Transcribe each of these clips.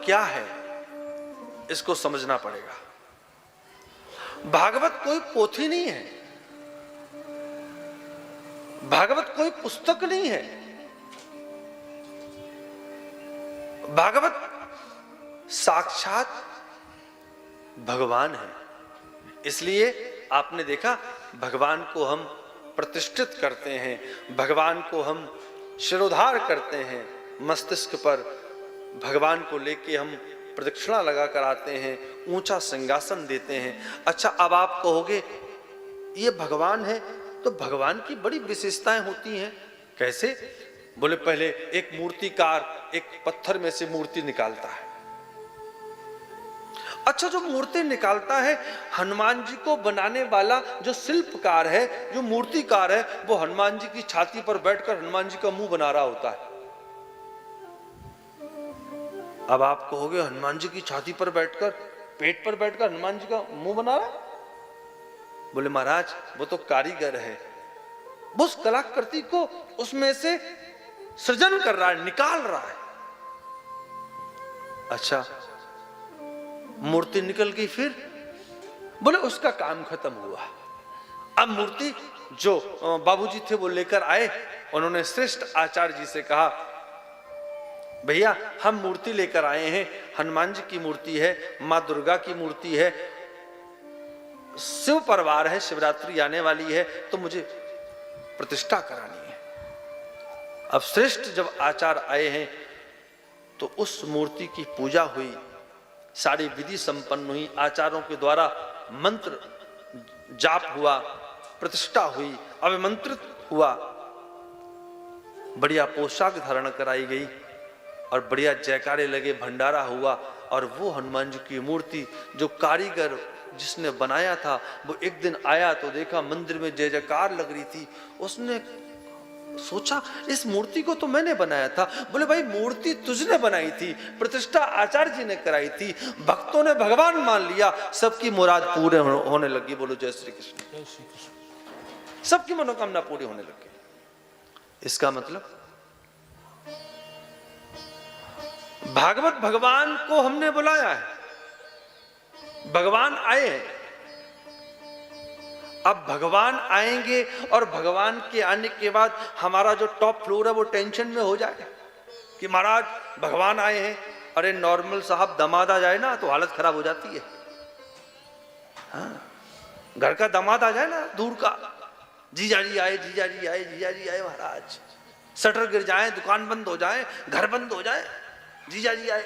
क्या है इसको समझना पड़ेगा। भागवत कोई पोथी नहीं है, भागवत कोई पुस्तक नहीं है, भागवत साक्षात भगवान है। इसलिए आपने देखा भगवान को हम प्रतिष्ठित करते हैं, भगवान को हम शिरोधार करते हैं, मस्तिष्क पर भगवान को लेके हम प्रदक्षिणा लगा कर आते हैं, ऊंचा सिंहासन देते हैं। अच्छा, अब आप कहोगे ये भगवान है तो भगवान की बड़ी विशेषताएं होती हैं, कैसे? बोले पहले एक मूर्तिकार एक पत्थर में से मूर्ति निकालता है। अच्छा, जो मूर्ति निकालता है, हनुमान जी को बनाने वाला जो शिल्पकार है, जो मूर्तिकार है, वो हनुमान जी की छाती पर बैठकर हनुमान जी का मुंह बना रहा होता है। अब आप कहोगे हनुमान जी की छाती पर बैठकर, पेट पर बैठकर हनुमान जी का मुंह बना रहा है? बोले महाराज वो तो कारीगर है, वो उस कलाकृति को उसमें से सृजन कर रहा है, निकाल रहा है। अच्छा, मूर्ति निकल गई, फिर बोले उसका काम खत्म हुआ। अब मूर्ति जो बाबूजी थे वो लेकर आए, उन्होंने श्रेष्ठ आचार्य जी से कहा भैया हम मूर्ति लेकर आए हैं, हनुमान जी की मूर्ति है, मां दुर्गा की मूर्ति है, शिव परिवार है, शिवरात्रि आने वाली है, तो मुझे प्रतिष्ठा करानी है। अब श्रेष्ठ जब आचार्य आए हैं तो उस मूर्ति की पूजा हुई, सारी विधि संपन्न हुई, आचार्यों के द्वारा मंत्र जाप हुआ, प्रतिष्ठा हुई, अभिमंत्रित हुआ, बढ़िया पोशाक धारण कराई गई और बढ़िया जयकारे लगे, भंडारा हुआ। और वो हनुमान जी की मूर्ति जो कारीगर जिसने बनाया था वो एक दिन आया तो देखा मंदिर में जय जयकार लग रही थी। उसने सोचा इस मूर्ति को तो मैंने बनाया था। बोले भाई मूर्ति तुझने बनाई थी, प्रतिष्ठा आचार्य जी ने कराई थी, भक्तों ने भगवान मान लिया, सबकी मुराद पूरे होने लगी। बोलो जय श्री कृष्ण। सबकी मनोकामना पूरी होने लगी। इसका मतलब भागवत भगवान को हमने बुलाया है, भगवान आए हैं। अब भगवान आएंगे और भगवान के आने के बाद हमारा जो टॉप फ्लोर है वो टेंशन में हो जाए कि महाराज भगवान आए हैं। अरे नॉर्मल साहब दामाद आ जाए ना तो हालत खराब हो जाती है। हाँ, घर का दामाद आ जाए ना दूर का, जीजा जी आए, जीजा जी आए, जीजा जी आए महाराज, शटर गिर जाए, दुकान बंद हो जाए, घर बंद हो जाए, जीजा जी आए।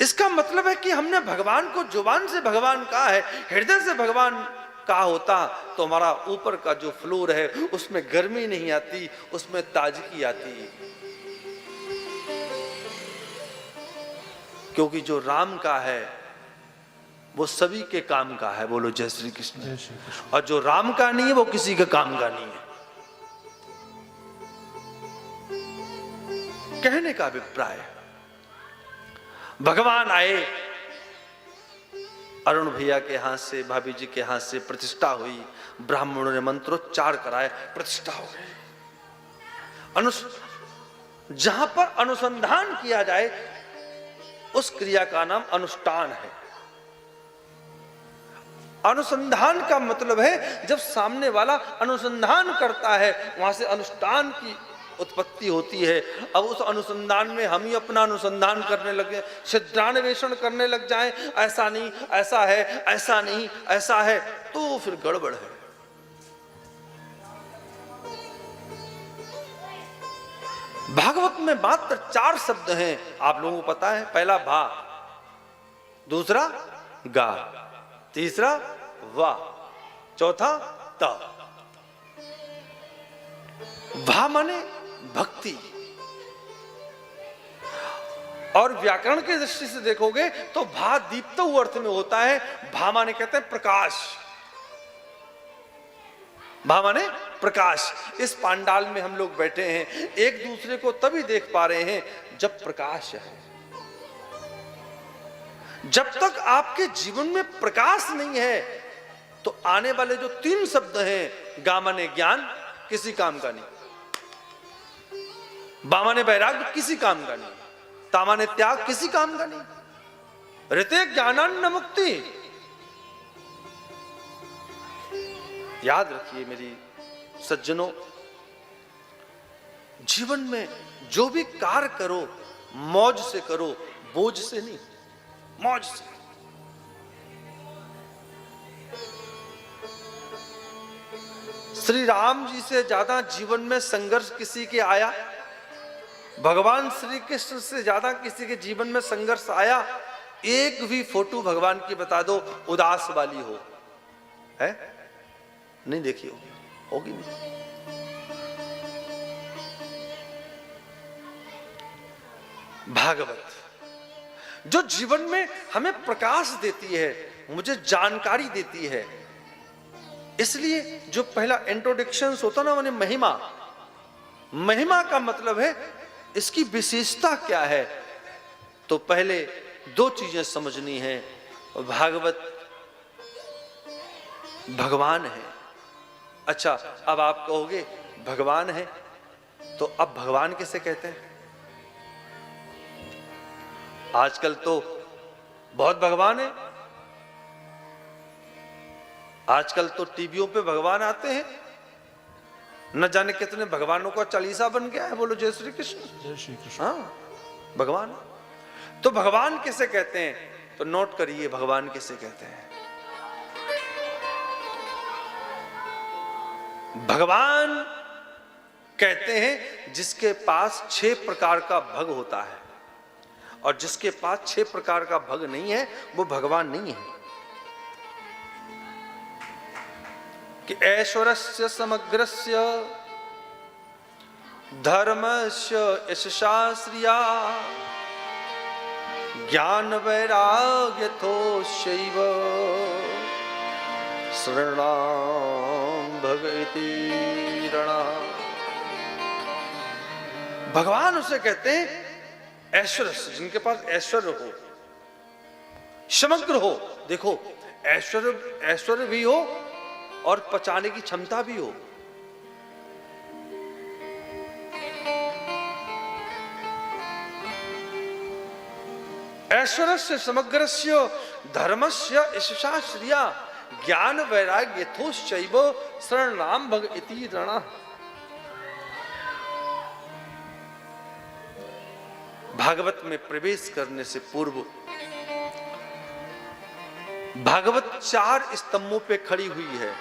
इसका मतलब है कि हमने भगवान को जुबान से भगवान कहा है, हृदय से भगवान कहा होता तो हमारा ऊपर का जो फ्लोर है उसमें गर्मी नहीं आती, उसमें ताजगी आती। क्योंकि जो राम का है वो सभी के काम का है। बोलो जय श्री कृष्ण। और जो राम का नहीं है वो किसी के काम का नहीं है। कहने का अभिप्राय, भगवान आए, अरुण भैया के हाथ से, भाभी जी के हाथ से प्रतिष्ठा हुई, ब्राह्मणों ने मंत्रोच्चार कराए, प्रतिष्ठा हो गई। जहां पर अनुसंधान किया जाए उस क्रिया का नाम अनुष्ठान है। अनुसंधान का मतलब है जब सामने वाला अनुसंधान करता है वहां से अनुष्ठान की उत्पत्ति होती है। अब उस अनुसंधान में हम ही अपना अनुसंधान करने लगे, सिद्धान्वेषण करने लग जाएं, ऐसा नहीं ऐसा है, ऐसा नहीं ऐसा है, तो फिर गड़बड़ है। भागवत में मात्र 4 शब्द हैं, आप लोगों को पता है। पहला भा, दूसरा गा, तीसरा वा, चौथा त। भा माने भक्ति। और व्याकरण की दृष्टि से देखोगे तो भा दीप्त अर्थ में होता है। भा माने कहते हैं प्रकाश, भा माने प्रकाश। इस पांडाल में हम लोग बैठे हैं, एक दूसरे को तभी देख पा रहे हैं जब प्रकाश है। जब तक आपके जीवन में प्रकाश नहीं है तो आने वाले जो 3 शब्द हैं, गा माने ज्ञान, किसी काम का नहीं। बामा ने वैराग्य किसी काम का नहीं, तामा ने त्याग किसी काम का नहीं। ऋते ज्ञानान्न मुक्ति। याद रखिए मेरी सज्जनों, जीवन में जो भी कार्य करो मौज से करो, बोझ से नहीं, मौज से। श्री राम जी से ज्यादा जीवन में संघर्ष किसी के आया? भगवान श्री कृष्ण से ज्यादा किसी के जीवन में संघर्ष आया? एक भी फोटो भगवान की बता दो उदास वाली हो, है? नहीं देखी होगी नहीं। भागवत जो जीवन में हमें प्रकाश देती है, मुझे जानकारी देती है। इसलिए जो पहला इंट्रोडक्शन होता ना, माने महिमा, महिमा का मतलब है इसकी विशेषता क्या है। तो पहले दो चीजें समझनी है। भागवत भगवान है। अच्छा, अब आप कहोगे भगवान है तो अब भगवान किसे कहते हैं? आजकल तो बहुत भगवान है, आजकल तो टीवियों पे भगवान आते हैं, न जाने कितने भगवानों का चालीसा बन गया है। बोलो जय श्री कृष्ण। जय श्री कृष्ण। हाँ, भगवान। तो भगवान किसे कहते हैं? तो नोट करिए, भगवान किसे कहते हैं? भगवान कहते हैं जिसके पास 6 प्रकार का भग होता है, और जिसके पास 6 प्रकार का भग नहीं है वो भगवान नहीं है। कि ऐश्वर्यस्य समग्रस्य धर्मस्य यशसा श्रिया ज्ञान वैराग्यथोश्चैव शरणां भग इति रणः। भगवान उसे कहते हैं ऐश्वर्य, जिनके पास ऐश्वर्य हो, समग्र हो। देखो, ऐश्वर्य भी हो और पचाने की क्षमता भी हो। ऐश्वर्यस्य समग्रस्य धर्मस्य यशसा श्रिया ज्ञान वैराग्यथोश्चैव शरणां भग इति रणः। भागवत में प्रवेश करने से पूर्व भागवत 4 स्तंभों पे खड़ी हुई है।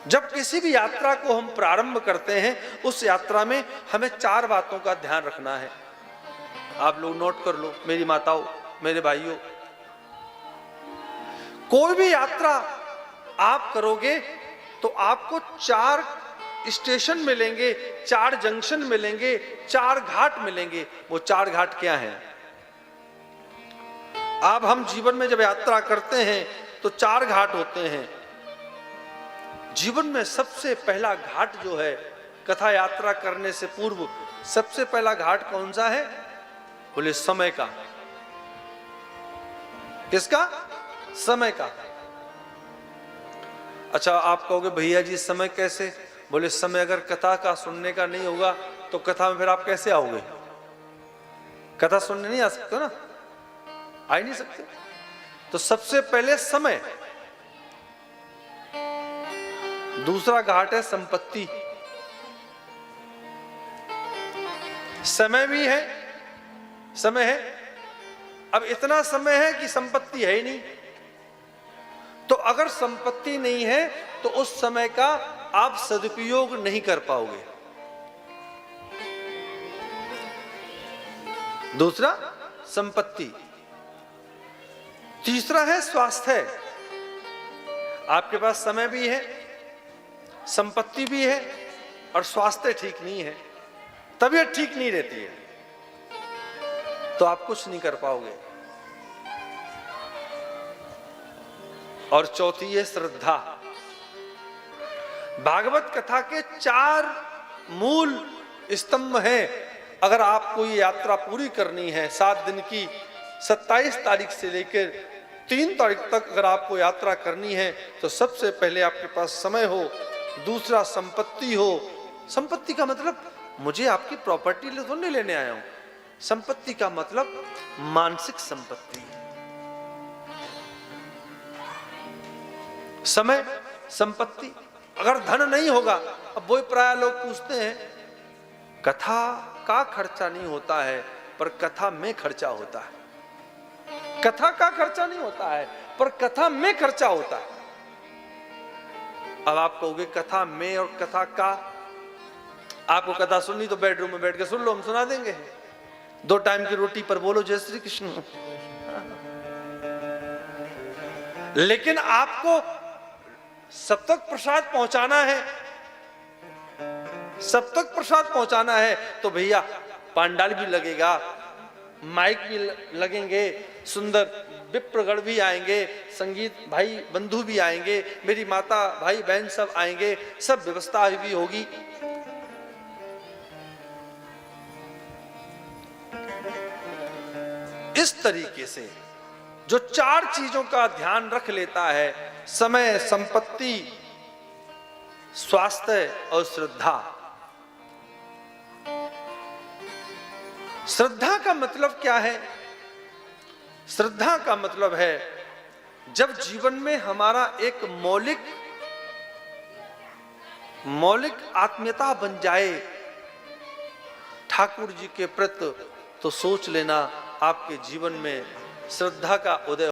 जब किसी भी यात्रा को हम प्रारंभ करते हैं, उस यात्रा में हमें 4 बातों का ध्यान रखना है। आप लोग नोट कर लो, मेरी माताओं, मेरे भाइयों। कोई भी यात्रा आप करोगे तो आपको 4 स्टेशन मिलेंगे, 4 जंक्शन मिलेंगे, 4 घाट मिलेंगे। वो 4 घाट क्या हैं? अब हम जीवन में जब यात्रा करते हैं तो 4 घाट होते हैं। जीवन में सबसे पहला घाट जो है, कथा यात्रा करने से पूर्व सबसे पहला घाट कौन सा है? बोले समय का। किसका? समय का। अच्छा, आप कहोगे भैया जी समय कैसे? बोले समय अगर कथा का सुनने का नहीं होगा तो कथा में फिर आप कैसे आओगे? कथा सुनने नहीं आ सकते ना, आ ही नहीं सकते। तो सबसे पहले समय। दूसरा घाट है संपत्ति। समय भी है, समय है, अब इतना समय है कि संपत्ति है ही नहीं। तो अगर संपत्ति नहीं है तो उस समय का आप सदुपयोग नहीं कर पाओगे। दूसरा संपत्ति। तीसरा है स्वास्थ्य। आपके पास समय भी है, संपत्ति भी है और स्वास्थ्य ठीक नहीं है, तबीयत ठीक नहीं रहती है, तो आप कुछ नहीं कर पाओगे। और चौथी है श्रद्धा। भागवत कथा के 4 मूल स्तंभ हैं। अगर आपको ये यात्रा पूरी करनी है 7 दिन की, 27 तारीख से लेकर 3 तारीख तक अगर आपको यात्रा करनी है, तो सबसे पहले आपके पास समय हो, दूसरा संपत्ति हो, संपत्ति का मतलब मुझे आपकी प्रॉपर्टी तो नहीं लेने आया हूं। संपत्ति का मतलब मानसिक संपत्ति। समय संपत्ति। अगर धन नहीं होगा, अब वो प्राय लोग पूछते हैं कथा का खर्चा नहीं होता है पर कथा में खर्चा होता है। कथा का खर्चा नहीं होता है पर कथा में खर्चा होता है। अब आप कहोगे कथा में और कथा का, आपको कथा सुननी तो बेडरूम में बैठ के सुन लो, हम सुना देंगे। 2 टाइम की रोटी पर बोलो जय श्री कृष्ण। लेकिन आपको सब तक प्रसाद पहुंचाना है, सब तक प्रसाद पहुंचाना है तो भैया पांडाल भी लगेगा, माइक भी लगेंगे, सुंदर विप्रगण भी आएंगे, संगीत भाई बंधु भी आएंगे, मेरी माता भाई बहन सब आएंगे, सब व्यवस्था भी होगी। इस तरीके से जो 4 चीजों का ध्यान रख लेता है, समय, संपत्ति, स्वास्थ्य और श्रद्धा। श्रद्धा का मतलब क्या है? श्रद्धा का मतलब है जब जीवन में हमारा एक मौलिक आत्मीयता बन जाए ठाकुर जी के प्रति, तो सोच लेना आपके जीवन में श्रद्धा का उदय